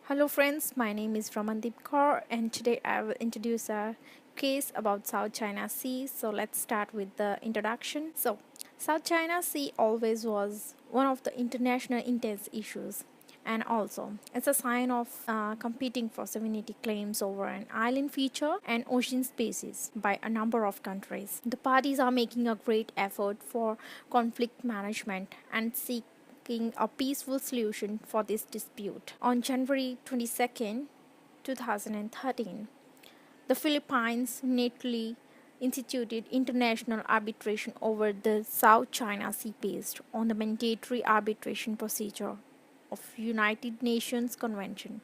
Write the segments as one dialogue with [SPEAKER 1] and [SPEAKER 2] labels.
[SPEAKER 1] Hello friends, my name is Ramandeep Kaur and today I will introduce a case about South China Sea. So let's start with the introduction. South China Sea always was one of the international intense issues, and also it's a sign of competing for sovereignty claims over an island feature and ocean spaces by a number of countries. The parties are making a great effort for conflict management and seeking a peaceful solution for this dispute. On January 22nd, 2013, the Philippines unilaterally instituted international arbitration over the South China Sea based on the mandatory arbitration procedure of United Nations Convention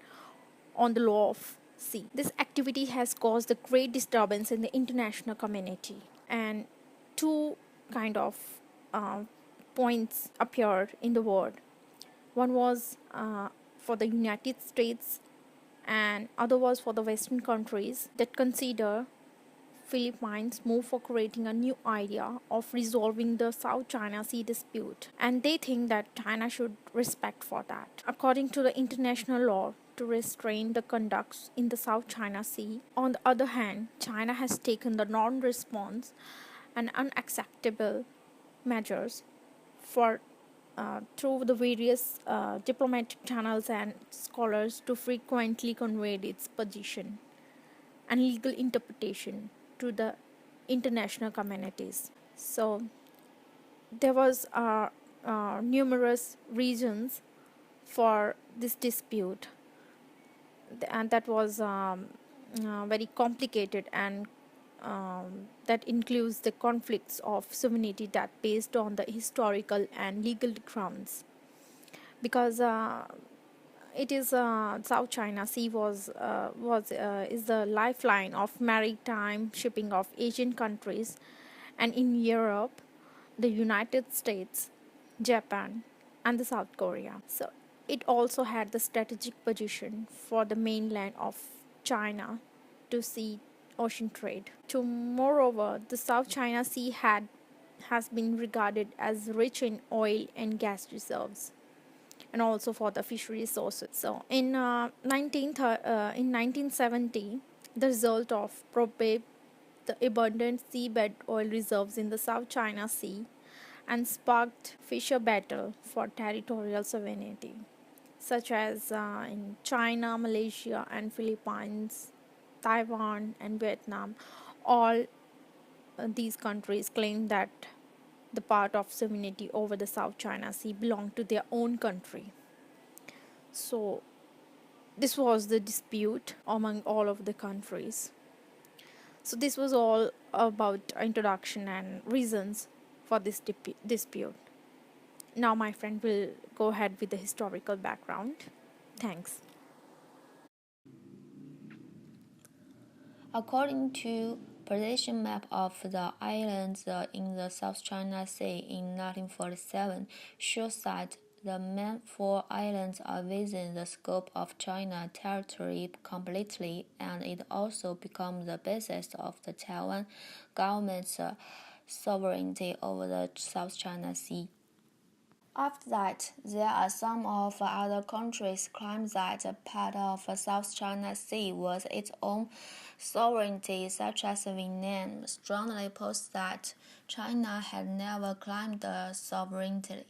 [SPEAKER 1] on the Law of Sea. This activity has caused a great disturbance in the international community, and two kind of uh, points appeared in the world. One was for the United States and other was for the Western countries that consider Philippines move for creating a new idea of resolving the South China Sea dispute, and they think that China should respect for that. According to the international law to restrain the conducts in the South China Sea, on the other hand, China has taken the non-response and unacceptable measures for through the various diplomatic channels and scholars to frequently convey its position and legal interpretation to the international communities. So there was numerous reasons for this dispute, and that was very complicated, and that includes the conflicts of sovereignty that based on the historical and legal grounds, because it is South China Sea was is the lifeline of maritime shipping of Asian countries, and in Europe, the United States, Japan, and the South Korea. So it also had the strategic position for the mainland of China to see ocean trade. Moreover, the South China Sea has been regarded as rich in oil and gas reserves, and also for the fishery resources. So in 1970, the result of probate the abundant seabed oil reserves in the South China Sea and sparked fisher battle for territorial sovereignty, such as in China, Malaysia, and Philippines, Taiwan, and Vietnam. All these countries claim that the part of sovereignty over the South China Sea belonged to their own country. So this was the dispute among all of the countries. So this was all about introduction and reasons for this dispute. Now my friend will go ahead with the historical background. Thanks.
[SPEAKER 2] According to position map of the islands in the South China Sea in 1947, shows that the main four islands are within the scope of China territory completely, and it also becomes the basis of the Taiwan government's sovereignty over the South China Sea. After that, there are some of other countries claim that a part of South China Sea was its own sovereignty, such as Vietnam, strongly posts that China had never claimed the sovereignty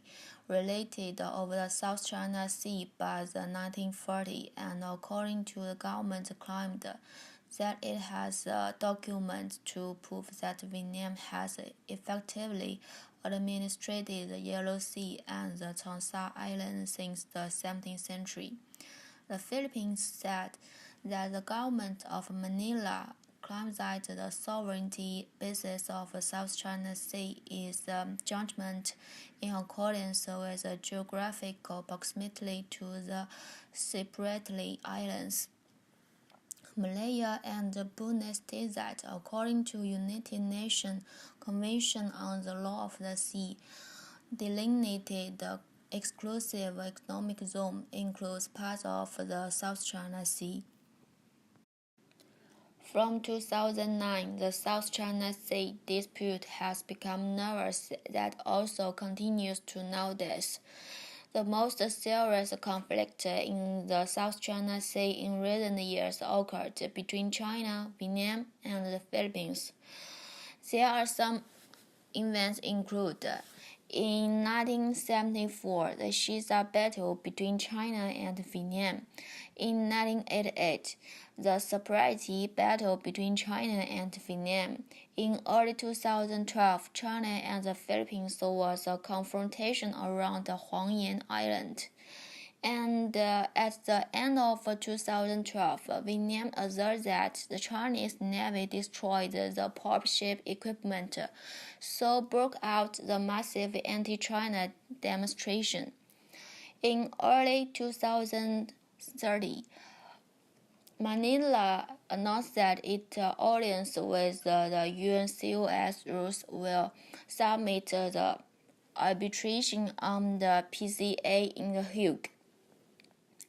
[SPEAKER 2] related over the South China Sea by the 1940, and according to the government claimed that it has documents to prove that Vietnam has effectively administrated the Yellow Sea and the Changsha Islands since the 17th century. The Philippines said that the government of Manila claims that the sovereignty basis of the South China Sea is judgment in accordance with the geographical proximity to the separately islands. Malaya and Brunei state that, according to United Nations Convention on the Law of the Sea, delineated the exclusive economic zone includes parts of the South China Sea. From 2009, the South China Sea dispute has become nervous that also continues to nowadays. The most serious conflict in the South China Sea in recent years occurred between China, Vietnam, and the Philippines. There are some events include in 1974, the Shiza battle between China and Vietnam. In 1988, the sovereignty battle between China and Vietnam. In early 2012, China and the Philippines was a confrontation around the Huangyan Island. And at the end of 2012, Vietnam asserted that the Chinese Navy destroyed the pop ship equipment, so broke out the massive anti-China demonstration. In early 2030, Manila announced that its alliance with the UNCOS rules will submit the arbitration on the PCA in The Hague.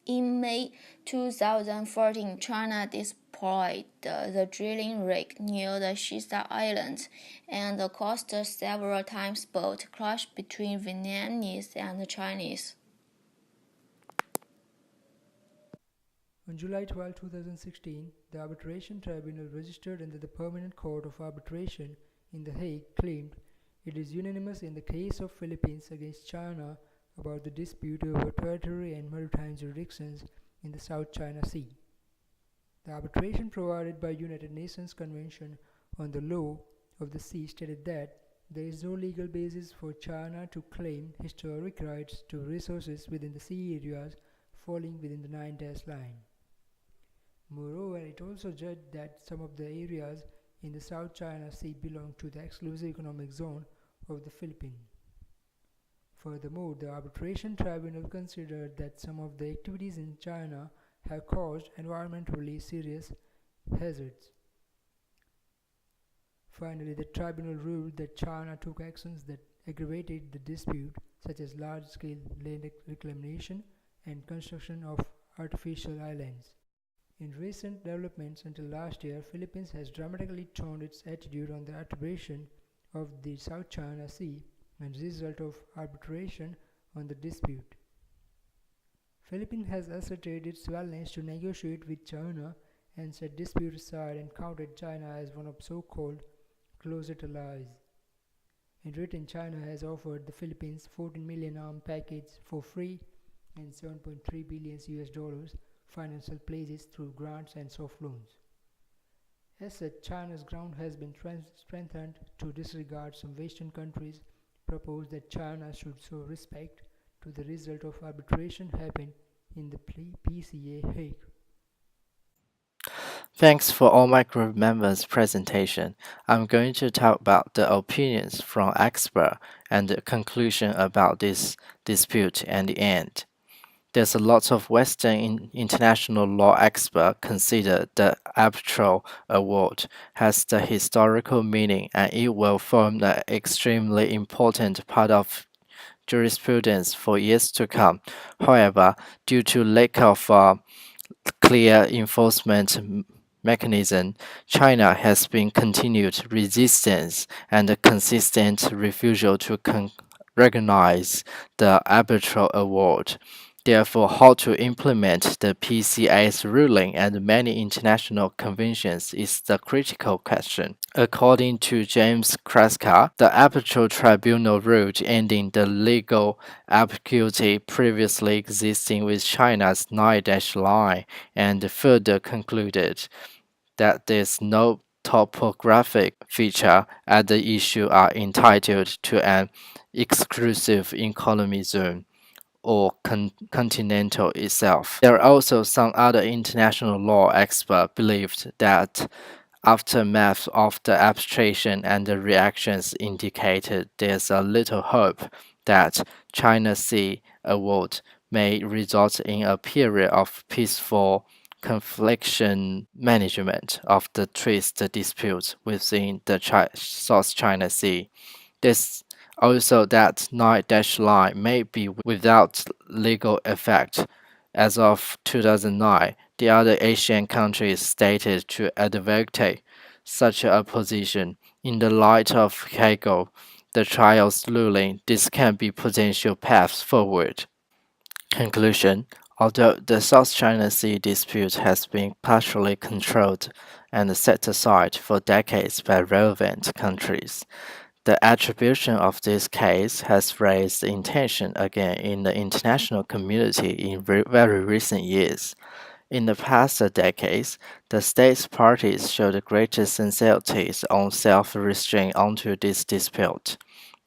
[SPEAKER 2] In May 2014, China deployed the drilling rig near the Shisa Islands and caused several times boat clash between Vietnamese and Chinese.
[SPEAKER 3] On July 12, 2016, the Arbitration Tribunal registered under the Permanent Court of Arbitration in The Hague claimed it is unanimous in the case of Philippines against China about the dispute over territory and maritime jurisdictions in the South China Sea. The arbitration provided by United Nations Convention on the Law of the Sea stated that there is no legal basis for China to claim historic rights to resources within the sea areas falling within the 9-dash line. Moreover, it also judged that some of the areas in the South China Sea belong to the exclusive economic zone of the Philippines. Furthermore, the Arbitration Tribunal considered that some of the activities in China have caused environmentally serious hazards. Finally, the tribunal ruled that China took actions that aggravated the dispute, such as large-scale land reclamation and construction of artificial islands. In recent developments until last year, Philippines has dramatically turned its attitude on the arbitration of the South China Sea as a result of arbitration on the dispute. Philippines has asserted its willingness to negotiate with China and set dispute aside and counted China as one of so-called closet allies. In return, China has offered the Philippines 14 million arms package for free and 7.3 billion US dollars financial pledges through grants and soft loans. As such, China's ground has been strengthened to disregard some Western countries proposed that China should show respect to the result of arbitration happened in the PCA Hague.
[SPEAKER 4] Thanks for all my group members' presentation. I'm going to talk about the opinions from experts and the conclusion about this dispute and the end. There's a lot of Western international law experts consider the arbitral award has the historical meaning and it will form an extremely important part of jurisprudence for years to come. However, due to lack of clear enforcement mechanism, China has been continued resistance and a consistent refusal to recognize the arbitral award. Therefore, how to implement the PCA's ruling and many international conventions is the critical question. According to James Kreska, the arbitral tribunal ruled ending the legal ambiguity previously existing with China's 9-dash line and further concluded that there's no topographic feature and the issue are entitled to an exclusive economy zone or continental itself. There are also some other international law experts believed that aftermath of the arbitration and the reactions indicated there's a little hope that China Sea award may result in a period of peaceful confliction management of the twist disputes within the South China Sea. This also that 9-dash line may be without legal effect. As of 2009, the other Asian countries stated to advocate such a position. In the light of Hegel, the trial's ruling, this can be potential paths forward. Conclusion: although the South China Sea dispute has been partially controlled and set aside for decades by relevant countries, the attribution of this case has raised intention again in the international community in very recent years. In the past decades, the states parties showed greater sincerity on self-restraint onto this dispute.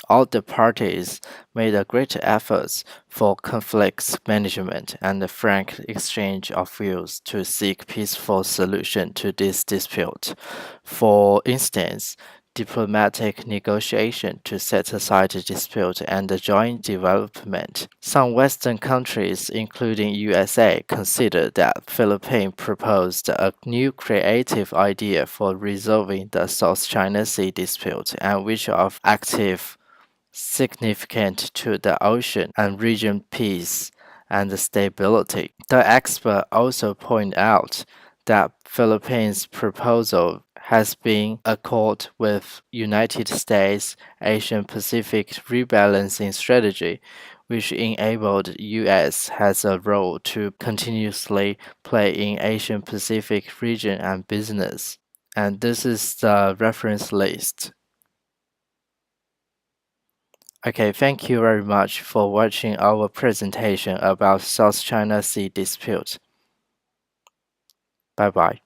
[SPEAKER 4] All the parties made a great efforts for conflict management and the frank exchange of views to seek peaceful solution to this dispute. For instance, diplomatic negotiation to set aside the dispute and the joint development. Some Western countries, including USA, consider that Philippines proposed a new creative idea for resolving the South China Sea dispute and which of active significant to the ocean and region peace and stability. The expert also point out that Philippines' proposal has been accord with United States Asian Pacific rebalancing strategy, which enabled US has a role to continuously play in Asian Pacific region and business. And this is the reference list. Okay, thank you very much for watching our presentation about South China Sea dispute. Bye bye.